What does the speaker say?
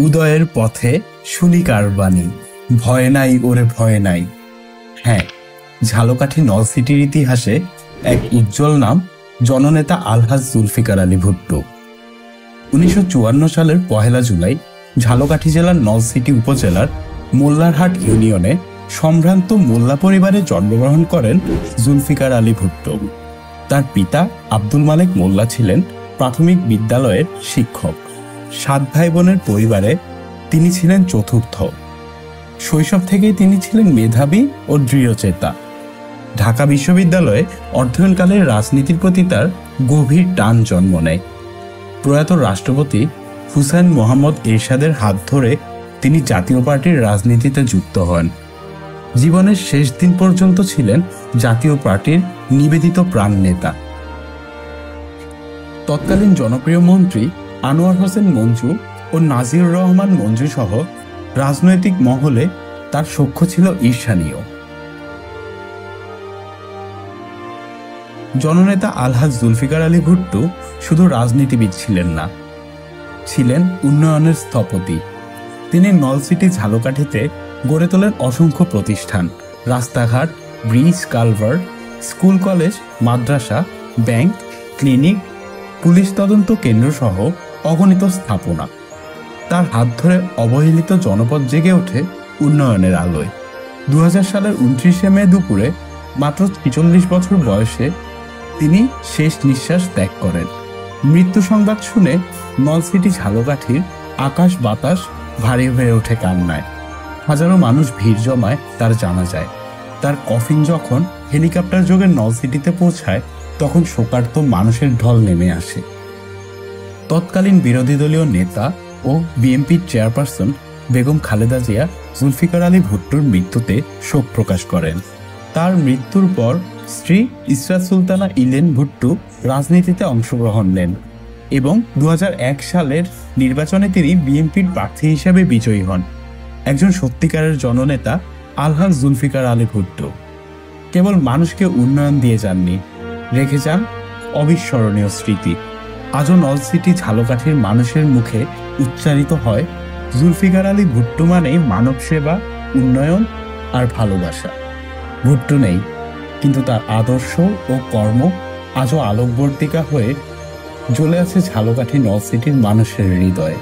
উদয়ের পথে শুনি কার বাণী, ভয় নাই ওরে ভয় নাই। হ্যাঁ, ঝালকাঠি নলসিটির ইতিহাসে এক উজ্জ্বল নাম জননেতা আলহাজ জুলফিকার আলী ভুট্টো। 1954 সালের 1 জুলাই ঝালকাঠি জেলার নলসিটি উপজেলার মোল্লারহাট ইউনিয়নে সম্ভ্রান্ত মোল্লা পরিবারে জন্মগ্রহণ করেন জুলফিকার আলী ভুট্টো। তার পিতা আব্দুল মালেক মোল্লা ছিলেন প্রাথমিক বিদ্যালয়ের শিক্ষক। 7 ভাই বোনের পরিবারে তিনি ছিলেন চতুর্থ। শৈশব থেকেই তিনি ছিলেন মেধাবী ও দৃঢ়চেতা। ঢাকা বিশ্ববিদ্যালয়ে অধ্যয়নকালে রাজনীতির প্রতি তার গভীর টান জন্ম নেয়। প্রয়াত রাষ্ট্রপতি হুসাইন মোহাম্মদ এরশাদের হাত ধরে তিনি জাতীয় পার্টির রাজনীতিতে যুক্ত হন। জীবনের শেষ দিন পর্যন্ত ছিলেন জাতীয় পার্টির নিবেদিত প্রাণ নেতা। তৎকালীন জনপ্রিয় মন্ত্রী আনোয়ার হোসেন মঞ্জু ও নাজির রহমান মঞ্জু সহ রাজনৈতিক মহলে তার সখ্য ছিল ঈর্ষণীয়। জননেতা আলহাজ জুলফিকার আলী ভুট্টো শুধু রাজনীতিবিদ ছিলেন না, ছিলেন উন্নয়নের স্থপতি। তিনি নলসিটি ঝালকাঠিতে গড়ে তোলেন অসংখ্য প্রতিষ্ঠান, রাস্তাঘাট, ব্রিজ, কালভার্ট, স্কুল, কলেজ, মাদ্রাসা, ব্যাংক, ক্লিনিক, পুলিশ তদন্ত কেন্দ্র সহ অগণিত স্থাপনা। তার হাত ধরে অবহেলিত জনপদ জেগে ওঠে উন্নয়নের আলোয়। 2000 সালের 29 মে দুপুরে মাত্র 46 বছর বয়সে তিনি শেষ নিঃশ্বাস ত্যাগ করেন। মৃত্যু সংবাদ শুনে নলসিটি ঝালকাঠির আকাশ বাতাস ভারী হয়ে ওঠে কান্নায়। হাজারো মানুষ ভিড় জমায় তার জানাজায়। তার কফিন যখন হেলিকপ্টার যোগে নলসিটিতে পৌঁছায় তখন শোকার্ত মানুষের ঢল নেমে আসে। তৎকালীন বিরোধী দলীয় নেতা ও বিএনপির চেয়ারপারসন বেগম খালেদা জিয়া জুলফিকার আলী ভুট্টোর মৃত্যুতে শোক প্রকাশ করেন। তার মৃত্যুর পর স্ত্রী ইসরাত সুলতানা ইলেন ভুট্টো রাজনীতিতে অংশগ্রহণ নেন এবং 2001 সালের নির্বাচনে তিনি বিএনপির প্রার্থী হিসেবে বিজয়ী হন। একজন সত্যিকারের জননেতা আলহাজ জুলফিকার আলী ভুট্টো কেবল মানুষকে উন্নয়ন দিয়ে যাননি, রেখে যান অবিস্মরণীয় স্মৃতি। আজও নলসিটি ঝালকাঠির মানুষের মুখে উচ্চারিত হয়, জুলফিকার আলী ভুট্টো মানেই মানব সেবা, উন্নয়ন আর ভালোবাসা। ভুট্টো নেই, কিন্তু তার আদর্শ ও কর্ম আজও আলোকবর্তিকা হয়ে জ্বলে আছে ঝালকাঠি নলসিটির মানুষের হৃদয়ে।